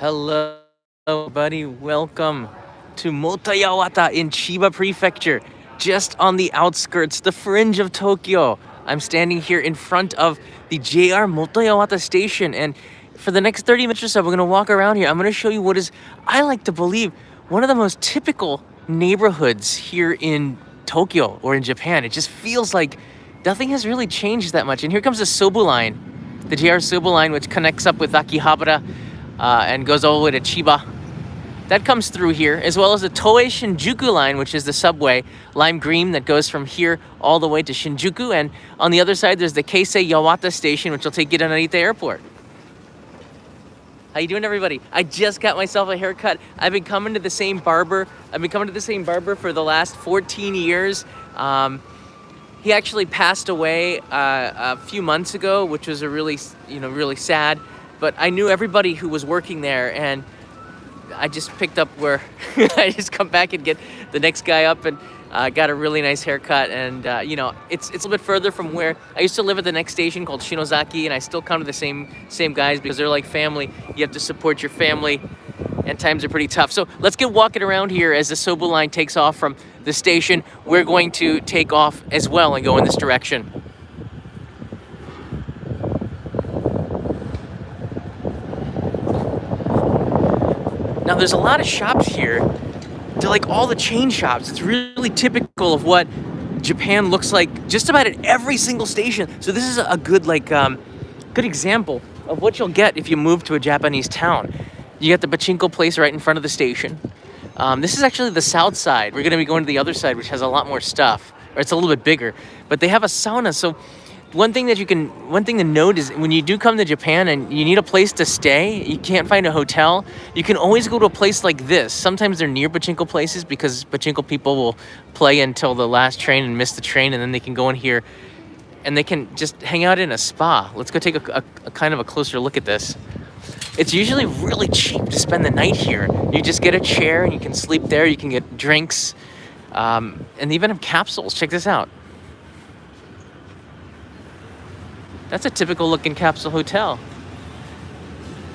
Hello, buddy. Welcome to Motoyawata in Chiba Prefecture, just on the outskirts, the fringe of Tokyo. I'm standing here in front of the JR Motoyawata station, and for the next 30 minutes or so, we're gonna walk around here. I'm gonna show you what is, I like to believe, one of the most typical neighborhoods here in Tokyo or in Japan. It just feels like nothing has really changed that much. And here comes the Sobu line, the JR Sobu line, which connects up with Akihabara and goes all the way to Chiba. That comes through here, as well as the Toei Shinjuku line, which is the subway, lime green, that goes from here all the way to Shinjuku. And on the other side, there's the Keisei Yawata station, which will take you to Narita Airport. How you doing, everybody? I just got myself a haircut. I've been coming to the same barber. For the last 14 years. He actually passed away a few months ago, which was a really sad. But I knew everybody who was working there, and I just picked up where I just come back and get the next guy up, and got a really nice haircut. And it's a little bit further from where I used to live at the next station called Shinozaki, and I still come to the same guys because they're like family. You have to support your family, and times are pretty tough. So let's get walking around here as the Sobu line takes off from the station. We're going to take off as well and go in this direction. Now, there's a lot of shops here. They're like all the chain shops. It's really typical of what Japan looks like just about at every single station. So this is a good good example of what you'll get if you move to a Japanese town. You get the pachinko place right in front of the station. This is actually the south side. We're going to be going to the other side, which has a lot more stuff, or it's a little bit bigger. But they have a sauna. So one thing to note is when you do come to Japan and you need a place to stay, you can't find a hotel, you can always go to a place like this. Sometimes they're near pachinko places because pachinko people will play until the last train and miss the train, and then they can go in here and they can just hang out in a spa. Let's go take a kind of a closer look at this. It's usually really cheap to spend the night here. You just get a chair and you can sleep there. You can get drinks, and they even have capsules. Check this out. That's a typical looking Capsule Hotel.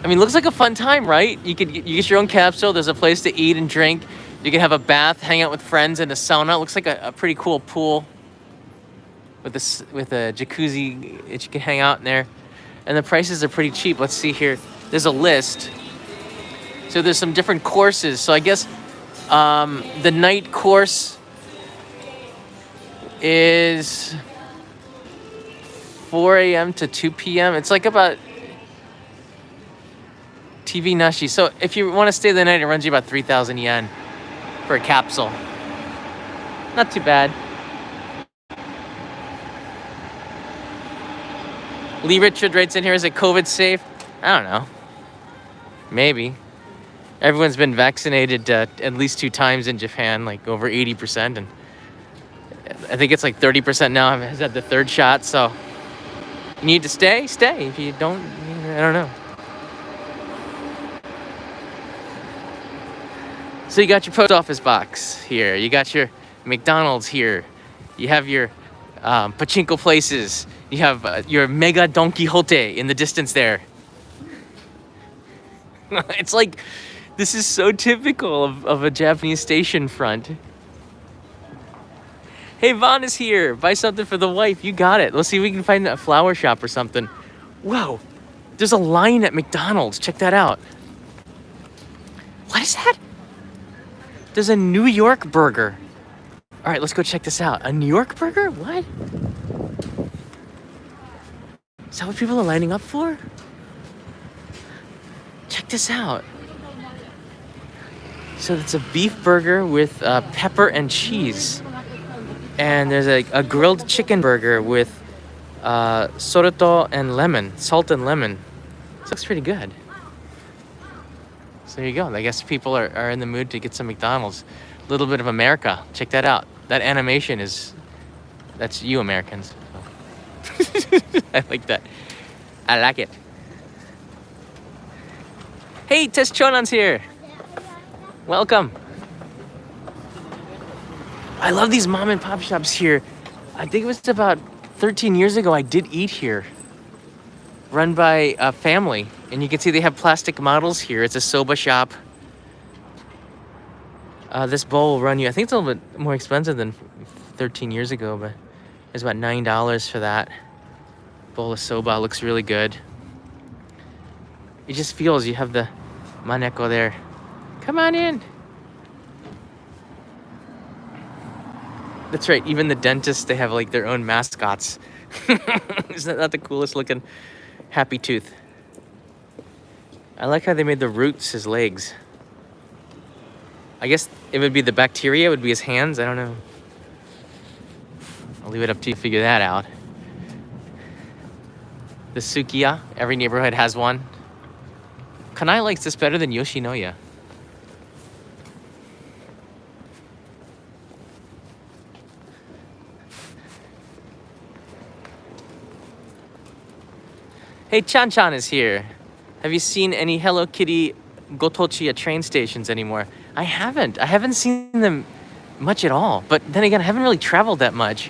I mean, looks like a fun time, right? You get your own capsule. There's a place to eat and drink. You can have a bath, hang out with friends, and a sauna. It looks like a pretty cool pool with a jacuzzi that you can hang out in there. And the prices are pretty cheap. Let's see here. There's a list. So there's some different courses. So I guess the night course is 4 a.m. to 2 p.m. It's like about TV nashi. So if you want to stay the night, it runs you about 3,000 yen for a capsule. Not too bad. Lee Richard writes in here, is it COVID safe? I don't know. Maybe. Everyone's been vaccinated at least 2 times in Japan, like over 80%. And I think it's like 30% now has had the 3rd shot. So you need to stay. If you don't, I don't know. So you got your post office box here. You got your McDonald's here. You have your pachinko places. You have your Mega Don Quixote in the distance there. It's like, this is so typical of a Japanese station front. Hey, Vaughn is here. Buy something for the wife. You got it. Let's see if we can find a flower shop or something. Whoa, there's a line at McDonald's. Check that out. What is that? There's a New York burger. All right, let's go check this out. A New York burger? What? Is that what people are lining up for? Check this out. So it's a beef burger with pepper and cheese. And there's a grilled chicken burger with soruto and lemon, salt and lemon. This looks pretty good. So there you go. I guess people are in the mood to get some McDonald's. A little bit of America. Check that out. That animation that's you Americans. I like that. I like it. Hey, Tess Chonan's here. Welcome. I love these mom and pop shops here. I think it was about 13 years ago I did eat here. Run by a family And you can see they have plastic models here. It's a soba shop. This bowl will run you, I think it's a little bit more expensive than 13 years ago, but it's about $9 for that. Bowl of soba looks really good. It just feels, you have the maneko there. Come on in. That's right, even the dentists, they have like their own mascots. Isn't that the coolest looking happy tooth? I like how they made the roots his legs. I guess it would be the bacteria, would be his hands. I don't know. I'll leave it up to you to figure that out. The Sukiya, every neighborhood has one. Kanai likes this better than Yoshinoya. Hey, Chan-chan is here. Have you seen any Hello Kitty Gotochiya train stations anymore? I haven't seen them much at all. But then again, I haven't really traveled that much.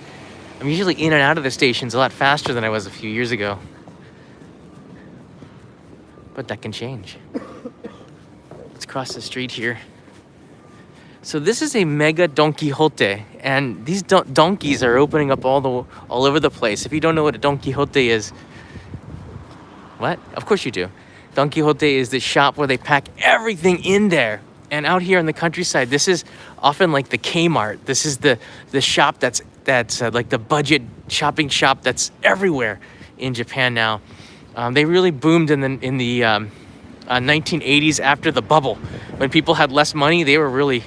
I'm usually in and out of the stations a lot faster than I was a few years ago. But that can change. Let's cross the street here. So this is a mega Don Quixote, and these donkeys are opening up all over the place. If you don't know what a Don Quixote is, what? Of course you do. Don Quixote is the shop where they pack everything in there. And out here in the countryside, this is often like the Kmart. This is the shop that's like the budget shopping shop that's everywhere in Japan now. They really boomed in the 1980s after the bubble. When people had less money, they were really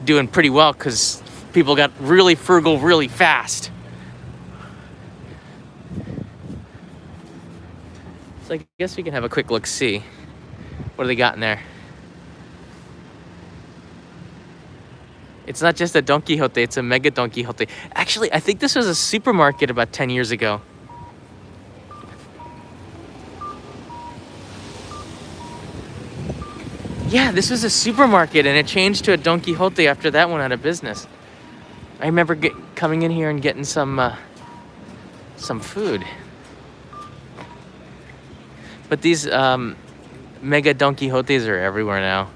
doing pretty well because people got really frugal really fast. So I guess we can have a quick look-see. What do they got in there? It's not just a Don Quixote, it's a mega Don Quixote. Actually, I think this was a supermarket about 10 years ago. Yeah, this was a supermarket and it changed to a Don Quixote after that went out of business. I remember coming in here and getting some food. But these mega Don Quixotes are everywhere now.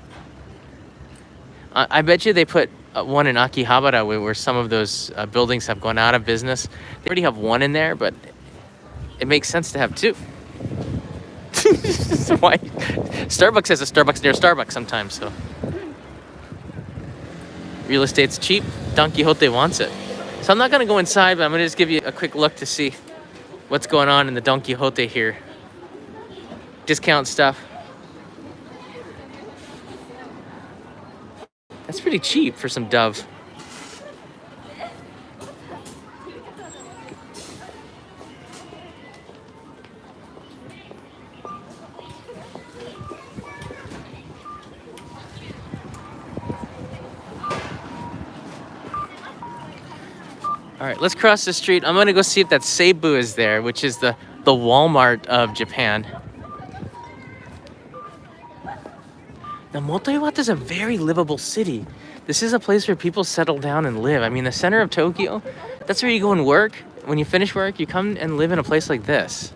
I bet you they put one in Akihabara where some of those buildings have gone out of business. They already have one in there, but it makes sense to have two. Why? Starbucks has a Starbucks near Starbucks sometimes, so. Real estate's cheap. Don Quixote wants it. So I'm not going to go inside, but I'm going to just give you a quick look to see what's going on in the Don Quixote here. Discount stuff. That's pretty cheap for some Dove. All right, let's cross the street. I'm gonna go see if that Seibu is there, which is the Walmart of Japan. Now, Motoyawata is a very livable city. This is a place where people settle down and live. I mean, the center of Tokyo, that's where you go and work. When you finish work, you come and live in a place like this.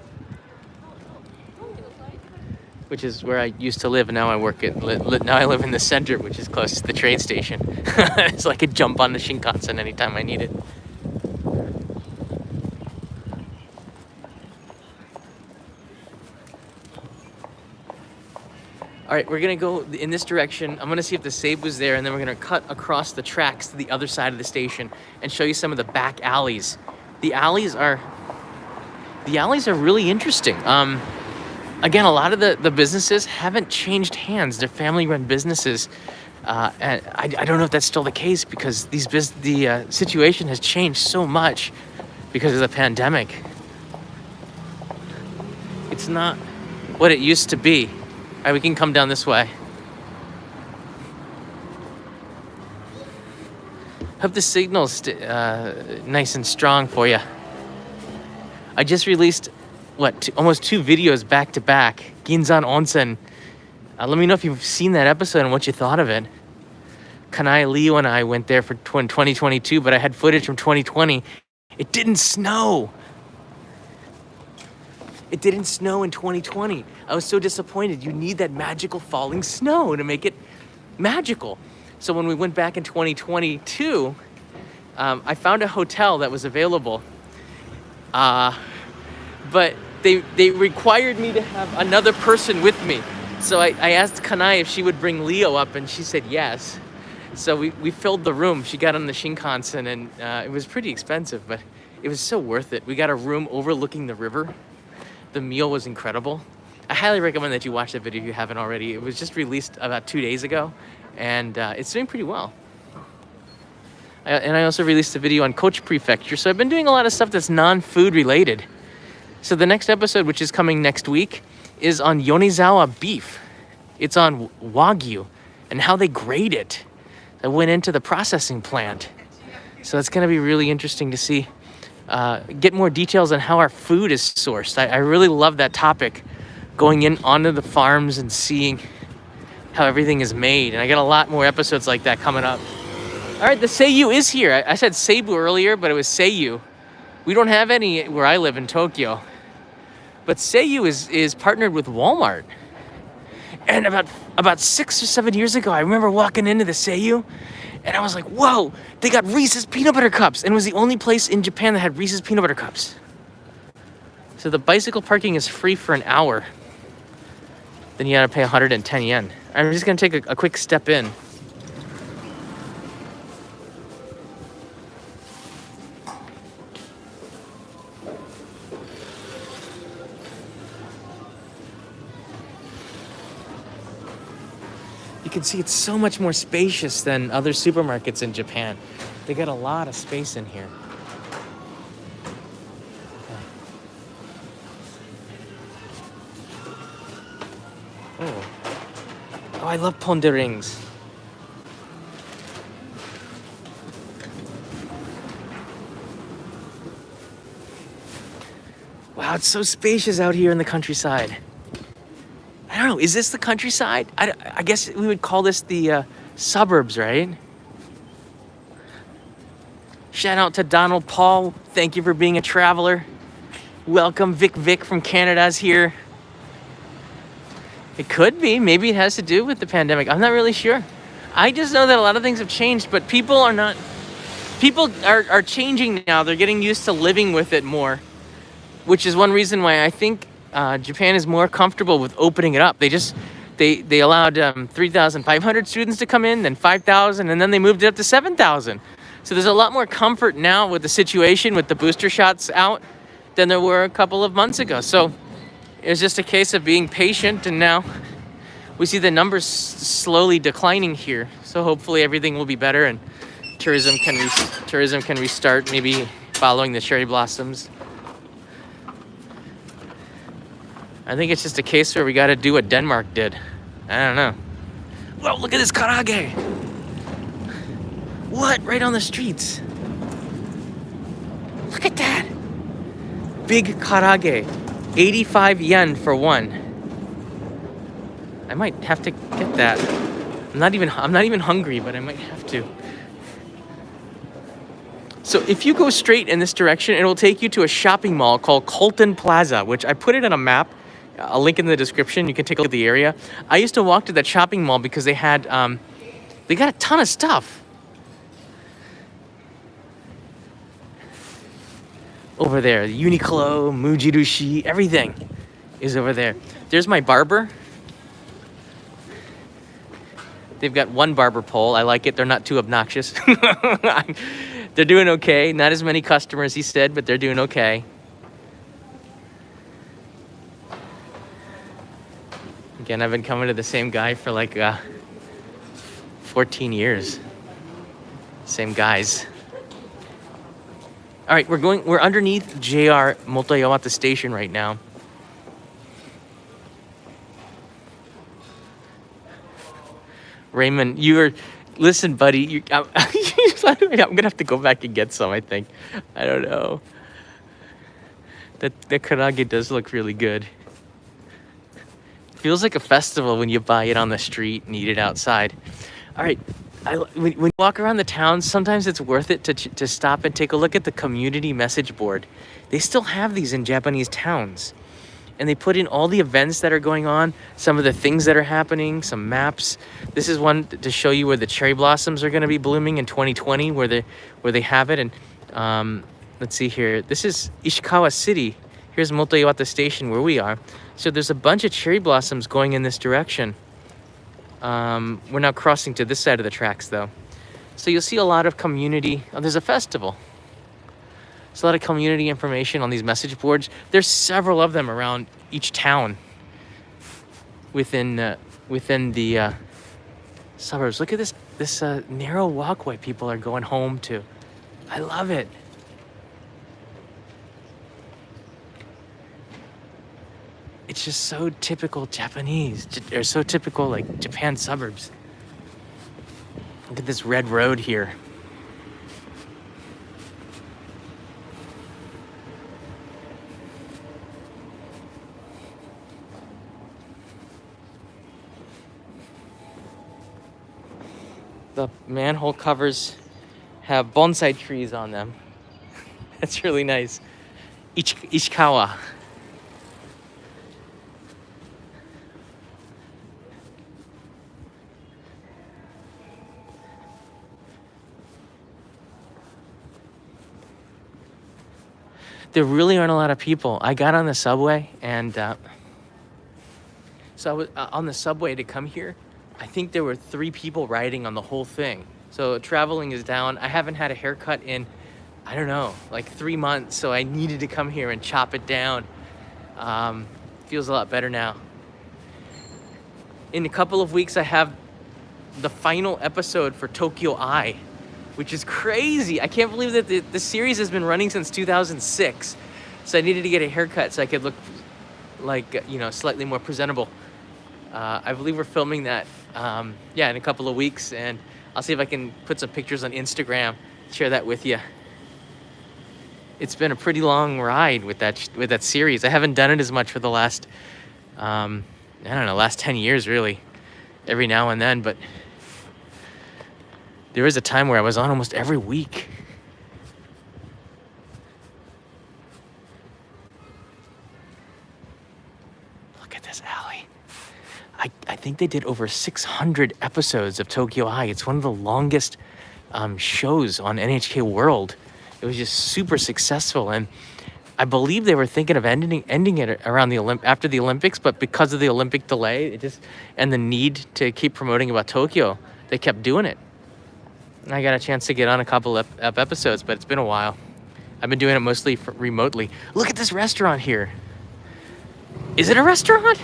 Which is where I used to live, and now I work now I live in the center, which is close to the train station. So I could jump on the Shinkansen anytime I need it. All right, we're gonna go in this direction. I'm gonna see if the Seibu's there, and then we're gonna cut across the tracks to the other side of the station and show you some of the back alleys. The alleys are really interesting. Again, a lot of the businesses haven't changed hands. They're family-run businesses. And I don't know if that's still the case because the situation has changed so much because of the pandemic. It's not what it used to be. All right, we can come down this way. Hope the signal's nice and strong for you. I just released, almost 2 videos back to back. Ginzan Onsen. Let me know if you've seen that episode and what you thought of it. Kanai, Leo, and I went there for 2022, but I had footage from 2020. It didn't snow. It didn't snow in 2020. I was so disappointed. You need that magical falling snow to make it magical. So when we went back in 2022, I found a hotel that was available, but they required me to have another person with me. So I asked Kanai if she would bring Leo up, and she said yes. So we filled the room. She got on the Shinkansen, and it was pretty expensive, but it was so worth it. We got a room overlooking the river. The meal was incredible. I highly recommend that you watch that video if you haven't already. It was just released about 2 days ago, and it's doing pretty well. And I also released a video on Kochi Prefecture, so I've been doing a lot of stuff that's non-food related. So the next episode, which is coming next week, is on Yonezawa beef. It's on Wagyu and how they grade it. I went into the processing plant. So it's gonna be really interesting to see, get more details on how our food is sourced. I really love that topic, going in onto the farms and seeing how everything is made. And I got a lot more episodes like that coming up. All right, the Seiyu is here. I said Seibu earlier, but it was Seiyu. We don't have any where I live in Tokyo. But Seiyu is partnered with Walmart. And about 6 or 7 years ago, I remember walking into the Seiyu, and I was like, whoa, they got Reese's Peanut Butter Cups. And it was the only place in Japan that had Reese's Peanut Butter Cups. So the bicycle parking is free for an hour. Then you gotta pay 110 yen. I'm just gonna take a quick step in. You can see it's so much more spacious than other supermarkets in Japan. They got a lot of space in here. Oh, I love ponderings. Wow, it's so spacious out here in the countryside. I don't know, is this the countryside? I guess we would call this the suburbs, right? Shout out to Donald Paul. Thank you for being a traveler. Welcome, Vic from Canada's here. It could be. Maybe it has to do with the pandemic. I'm not really sure. I just know that a lot of things have changed, but people are changing now. They're getting used to living with it more, which is one reason why I think Japan is more comfortable with opening it up. They allowed 3,500 students to come in, then 5,000, and then they moved it up to 7,000. So there's a lot more comfort now with the situation with the booster shots out than there were a couple of months ago. So it's just a case of being patient, and now we see the numbers slowly declining here. So hopefully everything will be better and tourism can restart, maybe following the cherry blossoms. I think it's just a case where we got to do what Denmark did. I don't know. Whoa, look at this karage. What? Right on the streets. Look at that. Big karage. 85 yen for one. I might have to get that. I'm not even hungry, but I might have to. So if you go straight in this direction, it will take you to a shopping mall called Colton Plaza, which I put it on a map. I'll link in the description. You can take a look at the area. I used to walk to that shopping mall because they had, they got a ton of stuff. Over there, the Uniqlo, Mujirushi, everything is over there. There's my barber. They've got one barber pole. I like it. They're not too obnoxious. They're doing okay. Not as many customers, he said, but they're doing okay. Again, I've been coming to the same guy for like 14 years. Same guys. All right, we're underneath JR Motoyawata station right now. Raymond, listen, buddy, I'm gonna have to go back and get some, I think. I don't know. The karage does look really good. Feels like a festival when you buy it on the street and eat it outside. All right, when you walk around the town, sometimes it's worth it to stop and take a look at the community message board. They still have these in Japanese towns. and they put in all the events that are going on, some of the things that are happening, some maps. This is one to show you where the cherry blossoms are going to be blooming in 2020, where they have it. And let's see here. This is Ishikawa City. Here's Motoyawata Station where we are. So there's a bunch of cherry blossoms going in this direction. We're now crossing to this side of the tracks though. So you'll see a lot of community. Oh, there's a festival. There's a lot of community information on these message boards. There's several of them around each town within the suburbs. Look at this narrow walkway people are going home to. I love it. It's just so typical Japanese, or so typical like Japan suburbs. Look at this red road here. The manhole covers have bonsai trees on them. That's really nice. Ishikawa. There really aren't a lot of people. I got on the subway, and so I was on the subway to come here. I think there were 3 people riding on the whole thing. So traveling is down. I haven't had a haircut in, I don't know, like 3 months. So I needed to come here and chop it down. Feels a lot better now. In a couple of weeks, I have the final episode for Tokyo Eye, which is crazy. I can't believe that the series has been running since 2006. So I needed to get a haircut so I could look like, slightly more presentable. I believe we're filming that, in a couple of weeks, and I'll see if I can put some pictures on Instagram, share that with you. It's been a pretty long ride with that series. I haven't done it as much for the last, last 10 years, really, every now and then, but there was a time where I was on almost every week. Look at this alley. I think they did over 600 episodes of Tokyo Eye. It's one of the longest shows on NHK World. It was just super successful, and I believe they were thinking of ending it around after the Olympics, but because of the Olympic delay, and the need to keep promoting about Tokyo, they kept doing it. I got a chance to get on a couple of episodes, but it's been a while. I've been doing it mostly remotely. Look at this restaurant here. Is it a restaurant?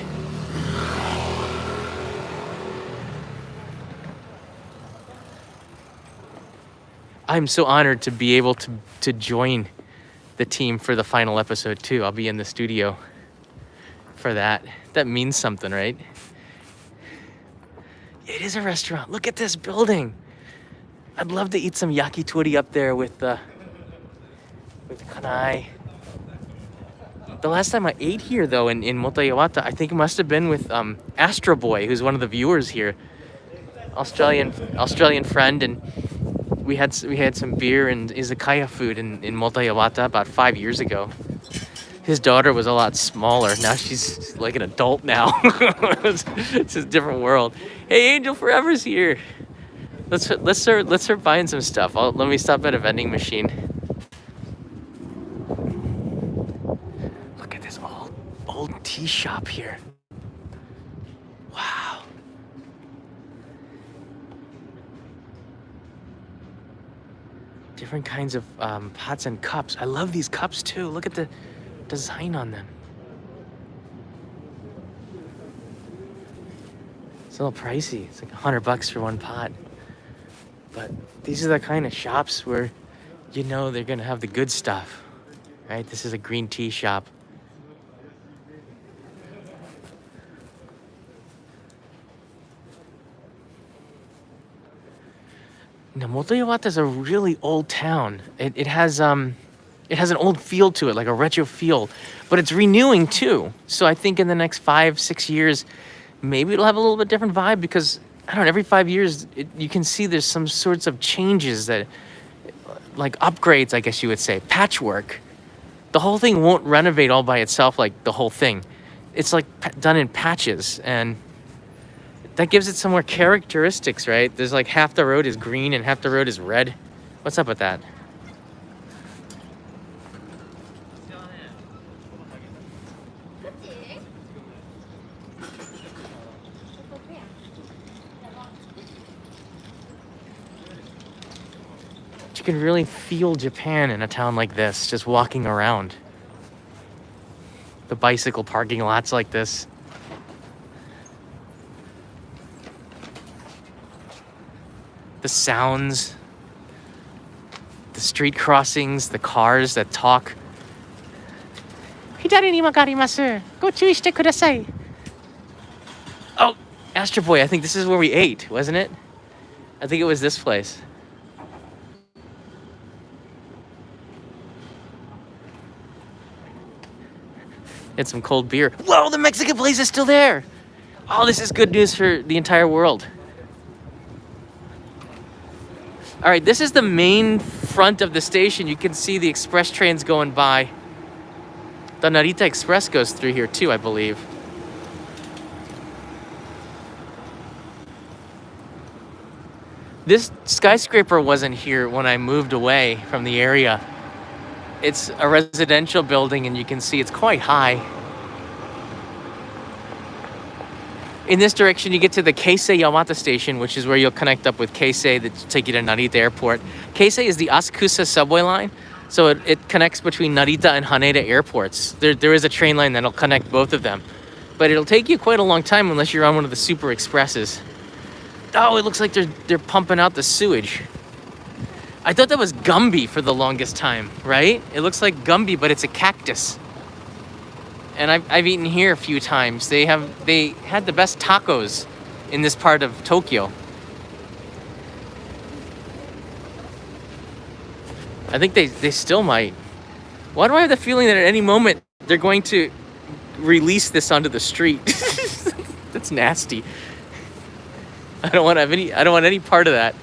I'm so honored to be able to join the team for the final episode too. I'll be in the studio for that. That means something, right? It is a restaurant. Look at this building. I'd love to eat some yakitori up there with kanai. The last time I ate here, though, in Motoyawata, I think it must have been with Astro Boy, who's one of the viewers here, Australian friend, and we had some beer and izakaya food in Motoyawata about 5 years ago. His daughter was a lot smaller. Now she's like an adult now. It's a different world. Hey, Angel Forever's here. Let's start buying some stuff. Let me stop at a vending machine. Look at this old tea shop here. Wow. Different kinds of pots and cups. I love these cups too. Look at the design on them. It's a little pricey. It's like $100 for one pot. But these are the kind of shops where they're gonna have the good stuff, right? This is a green tea shop. Now, Motoyawata is a really old town. It has an old feel to it, like a retro feel, but it's renewing too. So I think in the next 5-6 years, maybe it'll have a little bit different vibe, because I don't know, every 5 years, you can see there's some sorts of changes that, like upgrades, I guess you would say, patchwork. The whole thing won't renovate all by itself, like the whole thing. it's like done in patches, and that gives it some more characteristics, right? There's like half the road is green and half the road is red. What's up with that? You can really feel Japan in a town like this, just walking around. The bicycle parking lots like this. The sounds, the street crossings, the cars that talk. Hidari ni makarimasu. Go chui shite kudasai. Oh, Astro Boy, I think this is where we ate, wasn't it? I think it was this place. Had some cold beer. Whoa, the Mexican place is still there. Oh, this is good news for the entire world. All right, this is the main front of the station. You can see the express trains going by. The Narita Express goes through here too, I believe. This skyscraper wasn't here when I moved away from the area. It's a residential building, and you can see it's quite high. In this direction, you get to the Keisei Yamata station, which is where you'll connect up with Keisei that take you to Narita Airport. Keisei is the Asakusa subway line, so it connects between Narita and Haneda airports. There is a train line that'll connect both of them, but it'll take you quite a long time unless you're on one of the super expresses. Oh, it looks like they're pumping out the sewage. I thought that was Gumby for the longest time, right? It looks like Gumby, but it's a cactus. And I've eaten here a few times. They had the best tacos in this part of Tokyo. I think they still might. Why do I have the feeling that at any moment they're going to release this onto the street? That's nasty. I don't want any part of that.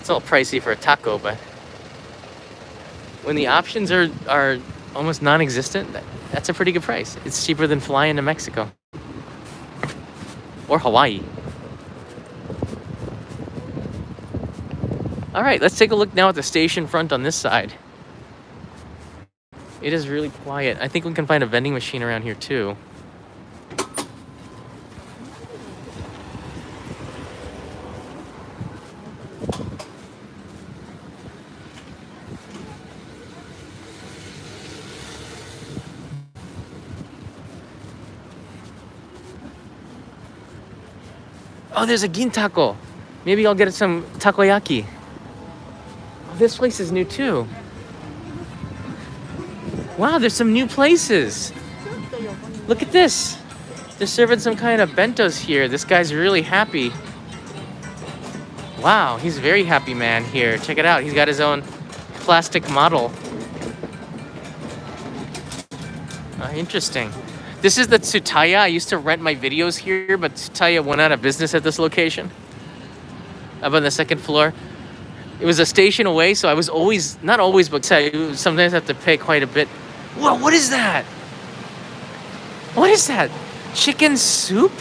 It's all pricey for a taco, but when the options are almost non-existent, that's a pretty good price. It's cheaper than flying to Mexico or Hawaii. All right, let's take a look now at the station front on this side. It is really quiet. I think we can find a vending machine around here too. Oh, there's a gintako. Maybe I'll get some takoyaki. Oh, this place is new too. Wow, there's some new places. Look at this. They're serving some kind of bentos here. This guy's really happy. Wow, he's a very happy man here. Check it out. He's got his own plastic model. Interesting. This is the Tsutaya. I used to rent my videos here, but Tsutaya went out of business at this location. Up on the second floor. It was a station away, so I was always, not always, but I sometimes have to pay quite a bit. Whoa, what is that? What is that? Chicken soup?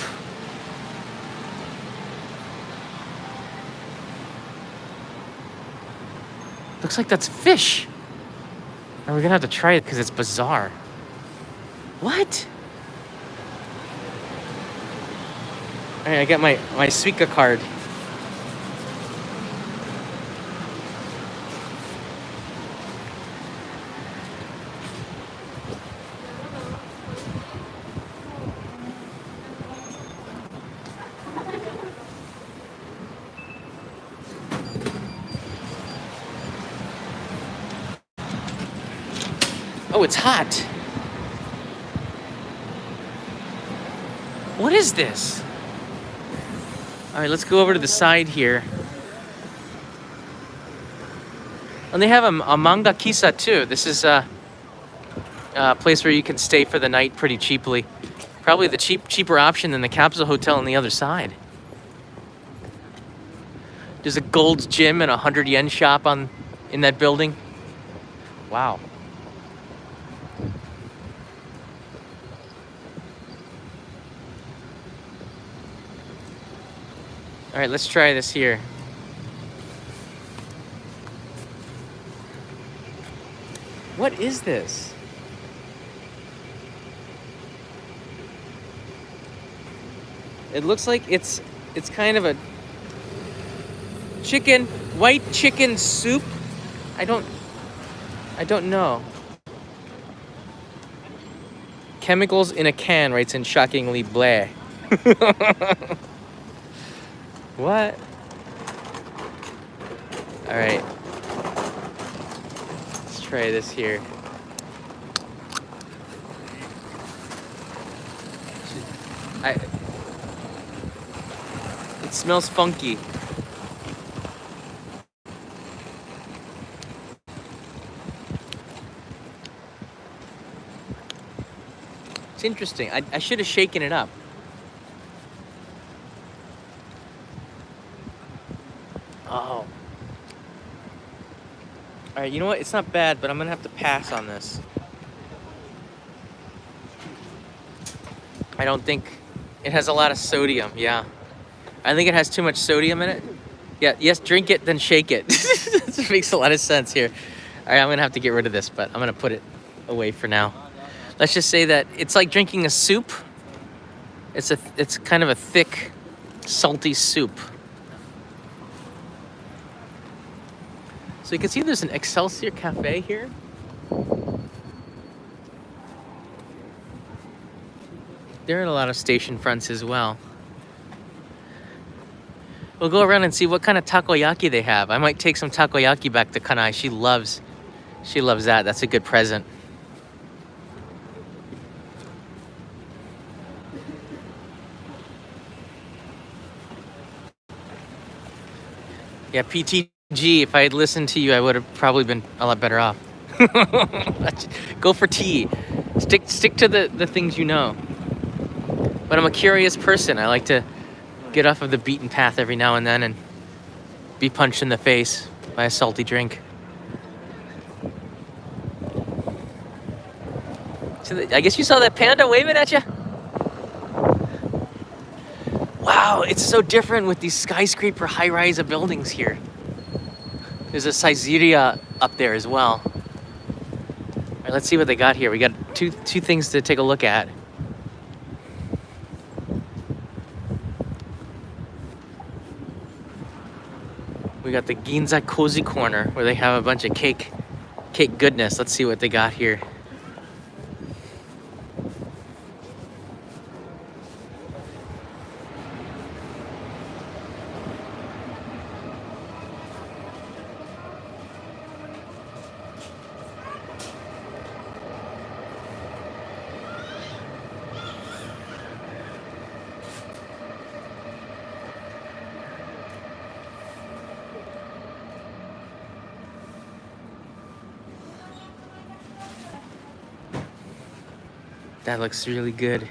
Looks like that's fish. And we're gonna have to try it because it's bizarre. What? All right, I got my Suica card. Oh, it's hot. What is this? All right, let's go over to the side here. And they have a manga kisa too. This is a place where you can stay for the night pretty cheaply. Probably the cheaper option than the Capsule Hotel on the other side. There's a Gold's Gym and a 100 yen shop in that building. Wow. All right, let's try this here. What is this? It looks like it's kind of a white chicken soup. I don't know. Chemicals in a can, writes in shockingly blah. What? All right. Let's try this here. It smells funky. It's interesting. I should have shaken it up. Oh. All right, you know what? It's not bad, but I'm gonna have to pass on this. I don't think it has a lot of sodium. Yeah, I think it has too much sodium in it. Yeah, yes, drink it, then shake it. This makes a lot of sense here. All right, I'm gonna have to get rid of this, but I'm gonna put it away for now. Let's just say that it's like drinking a soup. It's kind of a thick, salty soup. So you can see there's an Excelsior Cafe here. There are a lot of station fronts as well. We'll go around and see what kind of takoyaki they have. I might take some takoyaki back to Kanai. She loves that. That's a good present. Yeah, PTG, if I had listened to you, I would have probably been a lot better off. Go for tea. Stick to the things you know. But I'm a curious person. I like to get off of the beaten path every now and then and be punched in the face by a salty drink. So I guess you saw that panda waving at you? Wow, it's so different with these skyscraper high-rise buildings here. There's a Saizeriya up there as well. All right, let's see what they got here. We got two things to take a look at. We got the Ginza Cozy Corner where they have a bunch of cake goodness. Let's see what they got here. That looks really good.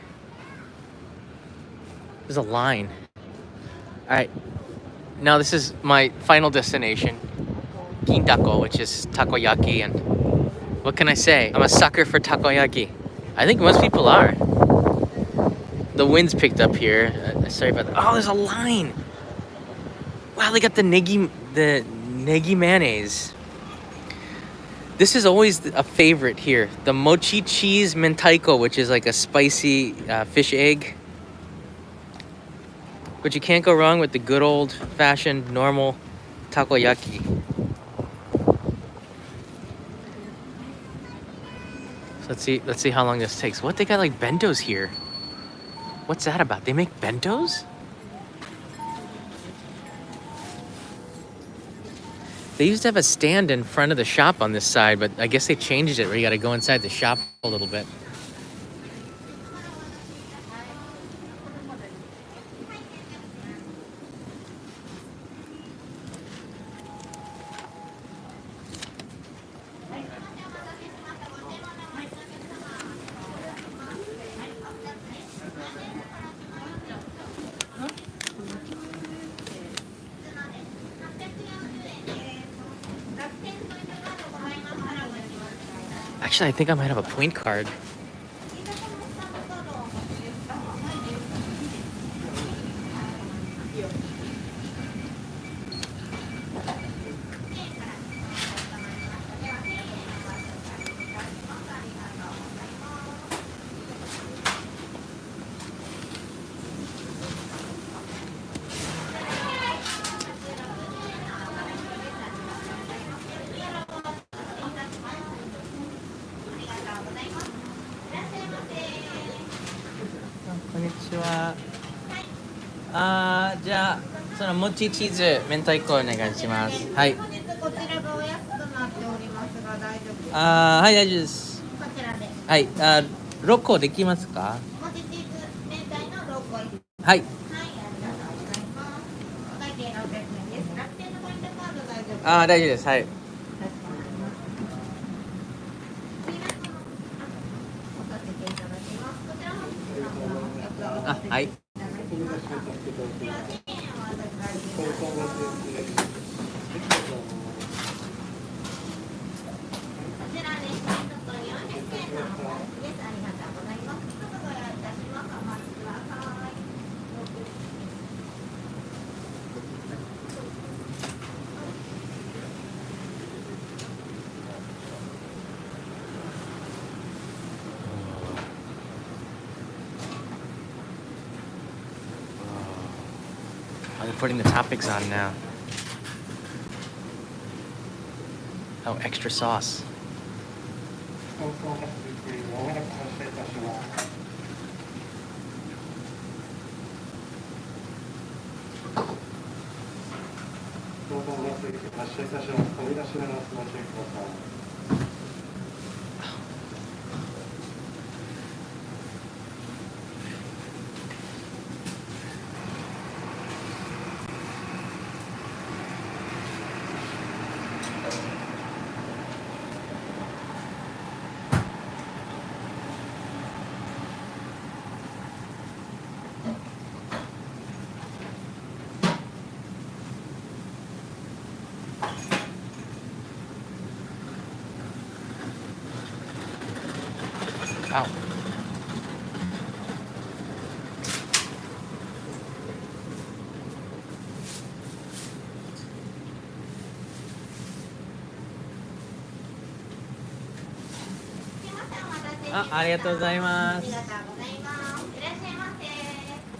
There's a line. All right, now this is my final destination, Gintako, which is takoyaki. And what can I say? I'm a sucker for takoyaki. I think most people are. The wind's picked up here. Sorry about that. Oh, there's a line. Wow, they got the negi mayonnaise. This is always a favorite here. The mochi cheese mentaiko, which is like a spicy fish egg. But you can't go wrong with the good old-fashioned normal takoyaki. So let's see how long this takes. What, they got like bentos here? What's that about? They make bentos? They used to have a stand in front of the shop on this side, but I guess they changed it where you got to go inside the shop a little bit. Actually, I think I might have a point card. Konnichiwa. じゃあそのもちチーズ明太子お願いします。はい。本日こちらがお安くなっておりますが大丈夫ですか？はい、大丈夫です。こちらで。はい。6個できますか？もちチーズ明太の6個。はい、はい。ありがとうございます。お会計600円です。楽天のポイントカード大丈夫ですか？大丈夫です。はい。おさせていただきます。こちら本日のはい。I'm putting the topics on now. Oh, extra sauce. Ow.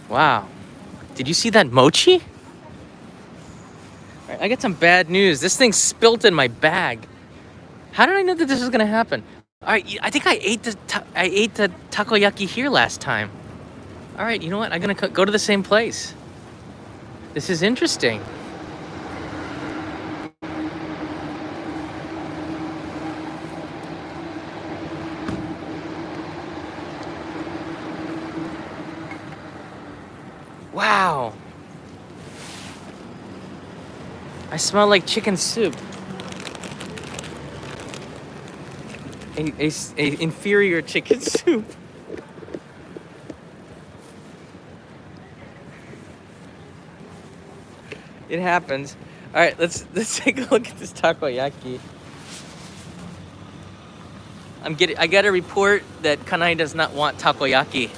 Wow. Did you see that mochi? Right, I get some bad news. This thing spilt in my bag. How did I know that this was gonna happen? All right, I think I ate the takoyaki here last time. All right, you know what? I'm gonna go to the same place. This is interesting. Wow. I smell like chicken soup. A inferior chicken soup. It happens. All right, let's take a look at this takoyaki. I got a report that Kanai does not want takoyaki.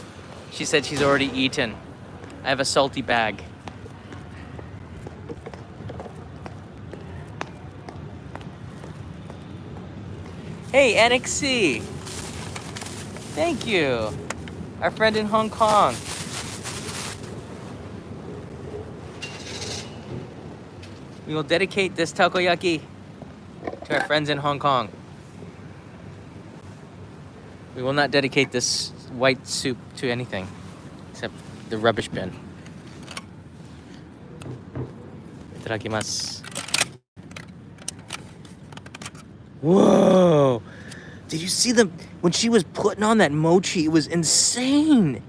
She said she's already eaten. I have a salty bag. Hey, Annex C. Thank you. Our friend in Hong Kong. We will dedicate this takoyaki to our friends in Hong Kong. We will not dedicate this white soup to anything except the rubbish bin. Itadakimasu. Whoa! Did you see them when she was putting on that mochi? It was insane.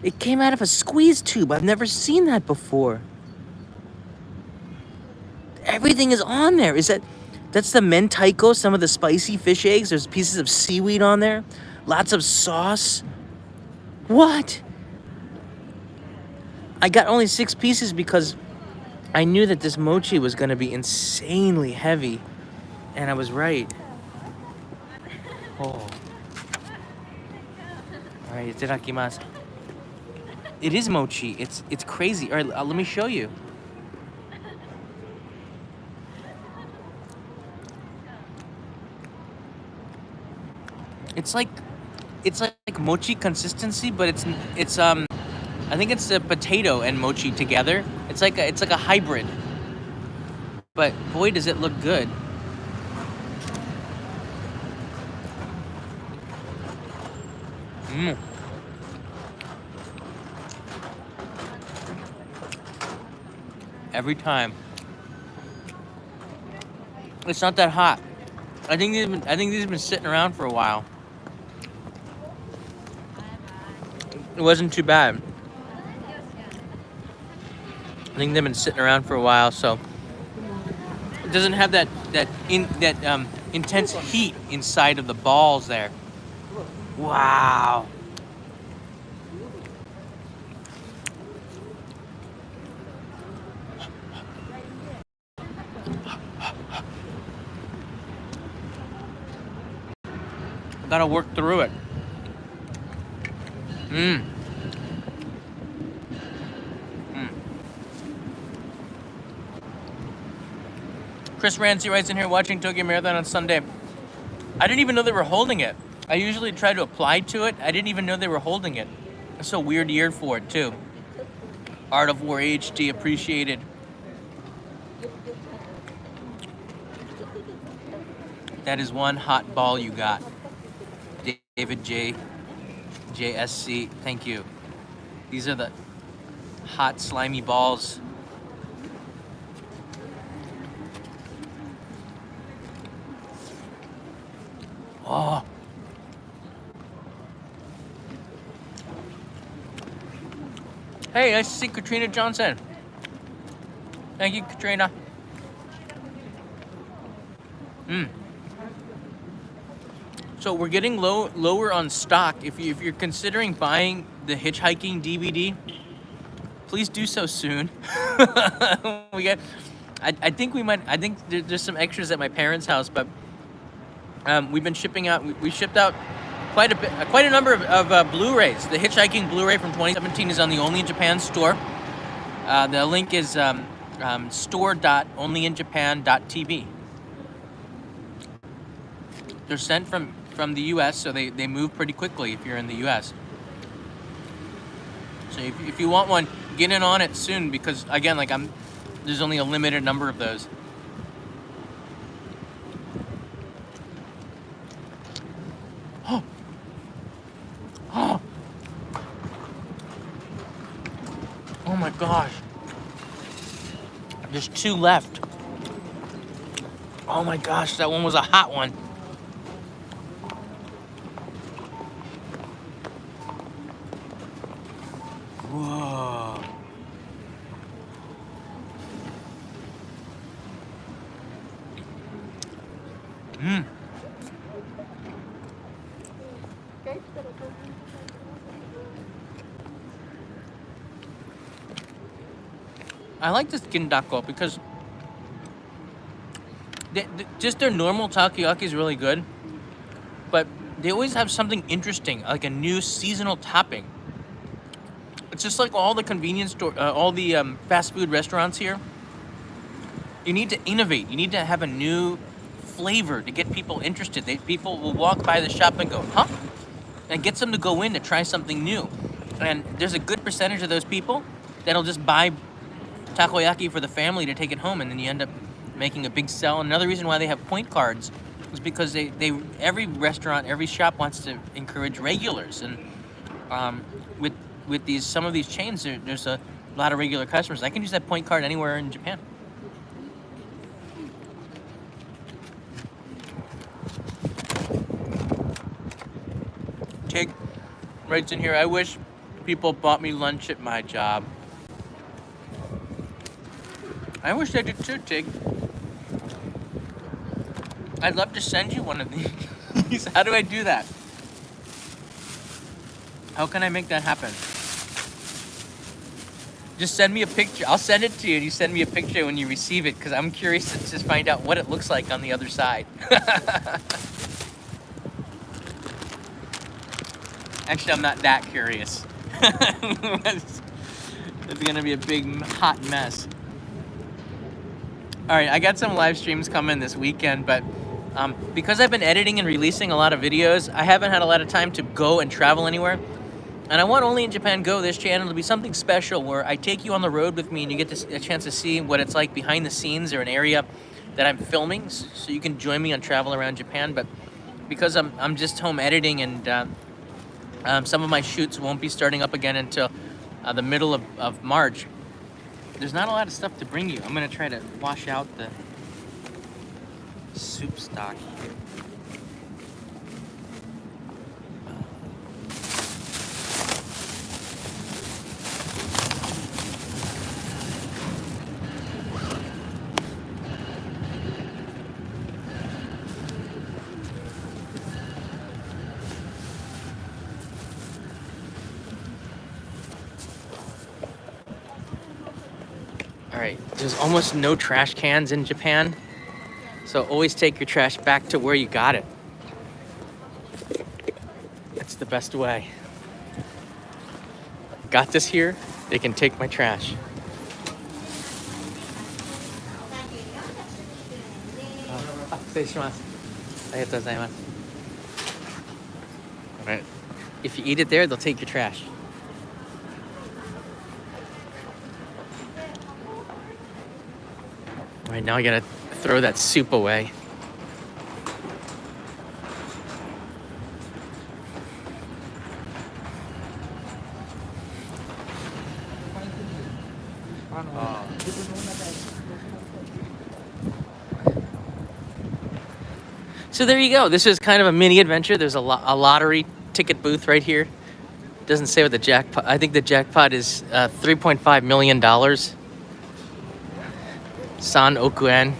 It came out of a squeeze tube. I've never seen that before. Everything is on there. That's the mentaiko, some of the spicy fish eggs. There's pieces of seaweed on there. Lots of sauce. What? I got only 6 pieces because I knew that this mochi was going to be insanely heavy. And I was right. Oh. All right, itadakimasu. It is mochi. It's crazy. All right, let me show you. It's like mochi consistency, but it's I think it's a potato and mochi together. It's like a hybrid. But boy, does it look good. Mmm. Every time. It's not that hot. I think these have been sitting around for a while. It wasn't too bad. I think they've been sitting around for a while, so it doesn't have that intense heat inside of the balls there. Wow. Gotta work through it. Mmm. Chris Rancy writes in here, watching Tokyo Marathon on Sunday. I didn't even know they were holding it. I usually try to apply to it. I didn't even know they were holding it. It's a weird year for it, too. Art of War HD appreciated. That is one hot ball you got. David JSC, thank you. These are the hot, slimy balls. Oh. Hey, nice to see Katrina Johnson. Thank you, Katrina. So we're getting lower on stock. If you're considering buying the hitchhiking DVD, please do so soon. I think there's some extras at my parents' house, but we've been shipping out. We shipped out quite a number of Blu-rays. The hitchhiking Blu-ray from 2017 is on the Only in Japan store. The link is store.onlyinjapan.tv. They're sent from the U.S., so they move pretty quickly if you're in the U.S. So if you want one, get in on it soon, because again, there's only a limited number of those. Oh. Oh. Oh my gosh. There's 2 left. Oh my gosh, that one was a hot one. Whoa. I like this gindako because just their normal takoyaki is really good, but they always have something interesting, like a new seasonal topping. It's just like all the convenience store, all the fast food restaurants here. You need to innovate. You need to have a new flavor to get people interested. People will walk by the shop and go, huh? And gets them to go in to try something new. And there's a good percentage of those people that'll just buy takoyaki for the family to take it home, and then you end up making a big sell. Another reason why they have point cards is because every restaurant, every shop wants to encourage regulars, and with some of these chains, there's a lot of regular customers. I can use that point card anywhere in Japan. Tig writes in here, I wish people bought me lunch at my job. I wish they did too, Tig. I'd love to send you one of these. How do I do that? How can I make that happen? Just send me a picture. I'll send it to you, and you send me a picture when you receive it, because I'm curious to just find out what it looks like on the other side. Actually, I'm not that curious. It's gonna be a big hot mess. All right, I got some live streams coming this weekend, but because I've been editing and releasing a lot of videos, I haven't had a lot of time to go and travel anywhere. And I want Only in Japan Go, this channel, to be something special where I take you on the road with me and you get a chance to see what it's like behind the scenes or an area that I'm filming, so you can join me on travel around Japan. But because I'm just home editing, and some of my shoots won't be starting up again until the middle of March, there's not a lot of stuff to bring you. I'm gonna try to wash out the soup stock here. All right, there's almost no trash cans in Japan, so always take your trash back to where you got it. That's the best way. Got this here, they can take my trash. All right. If you eat it there, they'll take your trash. All right, now I gotta throw that soup away. So there you go. This is kind of a mini adventure. There's a lottery ticket booth right here. Doesn't say what the jackpot. I think the jackpot is $3.5 million. San Okuen.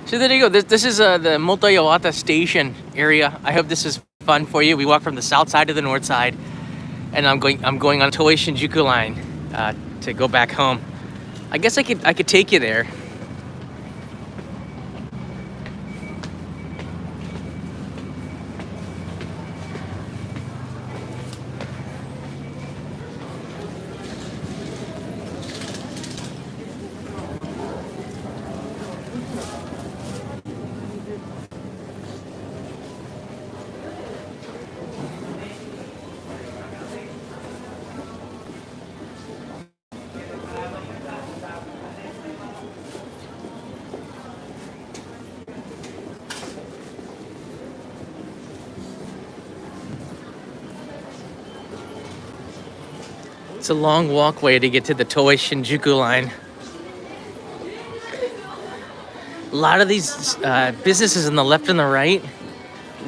So there you go. This is the Motoyawata station area. I hope this is fun for you. We walk from the south side to the north side, and I'm going on Toei Shinjuku line to go back home. I guess I could take you there. It's a long walkway to get to the Toei Shinjuku line. A lot of these businesses on the left and the right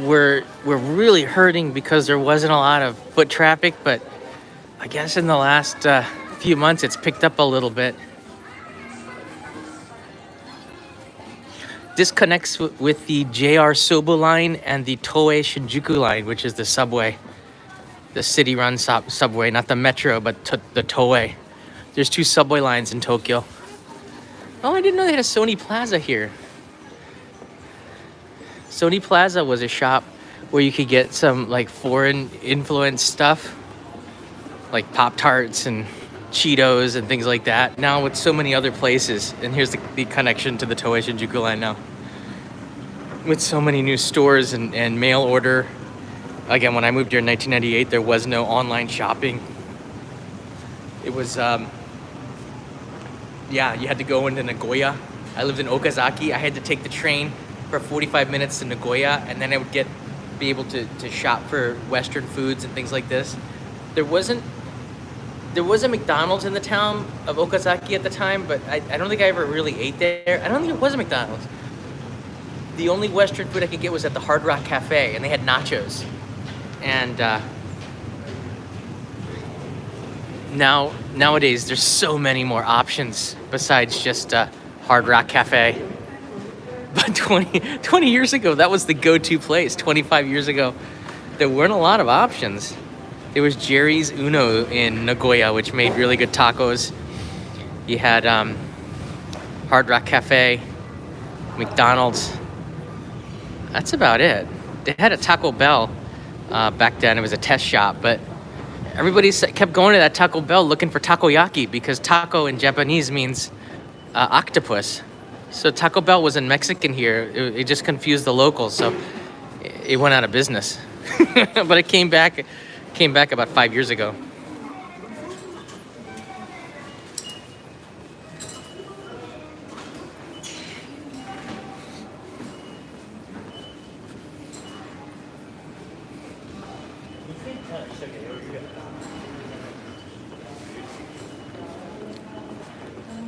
were really hurting because there wasn't a lot of foot traffic, but I guess in the last few months it's picked up a little bit. This connects with the JR Sobu line and the Toei Shinjuku line, which is the subway. The city-run subway, not the metro, but the Toei. There's 2 subway lines in Tokyo. Oh, I didn't know they had a Sony Plaza here. Sony Plaza was a shop where you could get some like foreign influence stuff, like Pop-Tarts and Cheetos and things like that. Now with so many other places, and here's the connection to the Toei Shinjuku line now. With so many new stores and mail order. Again, when I moved here in 1998, there was no online shopping. It was, yeah, you had to go into Nagoya. I lived in Okazaki. I had to take the train for 45 minutes to Nagoya, and then I would be able to shop for Western foods and things like this. There was a McDonald's in the town of Okazaki at the time, but I don't think I ever really ate there. I don't think it was a McDonald's. The only Western food I could get was at the Hard Rock Cafe, and they had nachos. And nowadays, there's so many more options besides just Hard Rock Cafe. But 20 years ago, that was the go-to place. 25 years ago, there weren't a lot of options. There was Jerry's Uno in Nagoya, which made really good tacos. You had Hard Rock Cafe, McDonald's. That's about it. They had a Taco Bell back then. It was a test shop, but everybody kept going to that Taco Bell looking for takoyaki because taco in Japanese means octopus. So Taco Bell wasn't Mexican here. It just confused the locals, so it went out of business. But it came back about 5 years ago.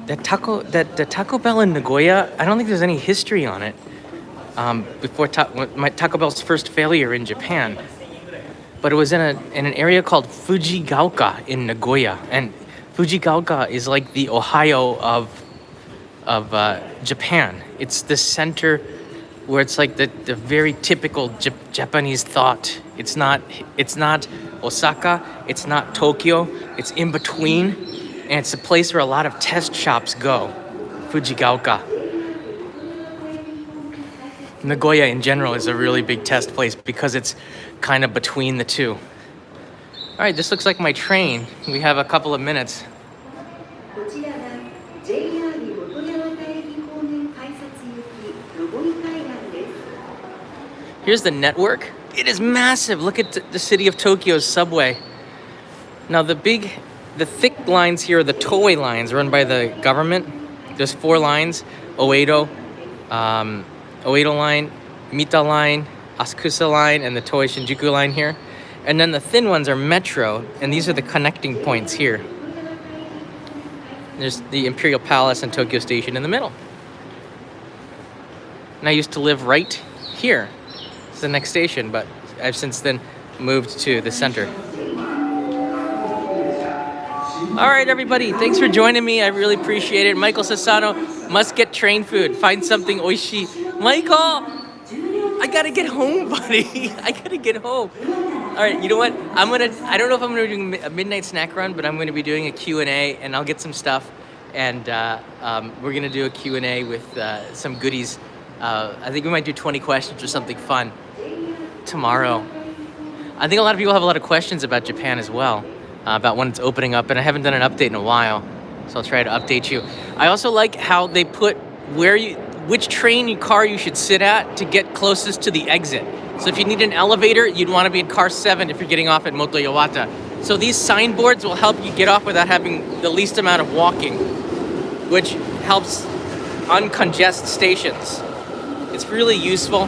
The Taco Bell in Nagoya, I don't think there's any history on it. Before Taco Bell's first failure in Japan, but it was in an area called Fujigaoka in Nagoya, and Fujigaoka is like the Ohio of Japan. It's the center where it's like the very typical Japanese thought. It's not Osaka, it's not Tokyo, it's in between, and it's a place where a lot of test shops go. Fujigaoka. Nagoya in general is a really big test place because it's kind of between the two. All right, this looks like my train. We have a couple of minutes. Here's the network. It is massive. Look at the city of Tokyo's subway. Now the thick lines here are the toei lines run by the government. There's 4 lines: Oedo line, Mita line, Asakusa line, and the Toei Shinjuku line here. And then the thin ones are metro, and these are the connecting points here. There's the Imperial Palace and Tokyo Station in the middle. And I used to live right here. It's the next station, but I've since then moved to the center. All right, everybody, thanks for joining me. I really appreciate it. Michael Sasano, must get train food. Find something oishi. Michael, I gotta get home, buddy. I gotta get home. All right, you know what? I don't know if I'm gonna be doing a midnight snack run, but I'm gonna be doing a Q&A, and I'll get some stuff. And we're gonna do a Q&A with some goodies. I think we might do 20 questions or something fun tomorrow. I think a lot of people have a lot of questions about Japan as well. About when it's opening up, and I haven't done an update in a while, so I'll try to update you. I also like how they put which train car you should sit at to get closest to the exit. So if you need an elevator, you'd want to be in car 7 if you're getting off at Motoyawata. So these signboards will help you get off without having the least amount of walking, which helps uncongest stations. It's really useful.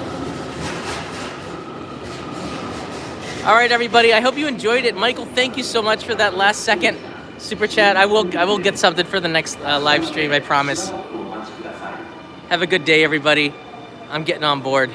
All right, everybody, I hope you enjoyed it. Michael, thank you so much for that last second super chat. I will get something for the next live stream, I promise. Have a good day, everybody. I'm getting on board.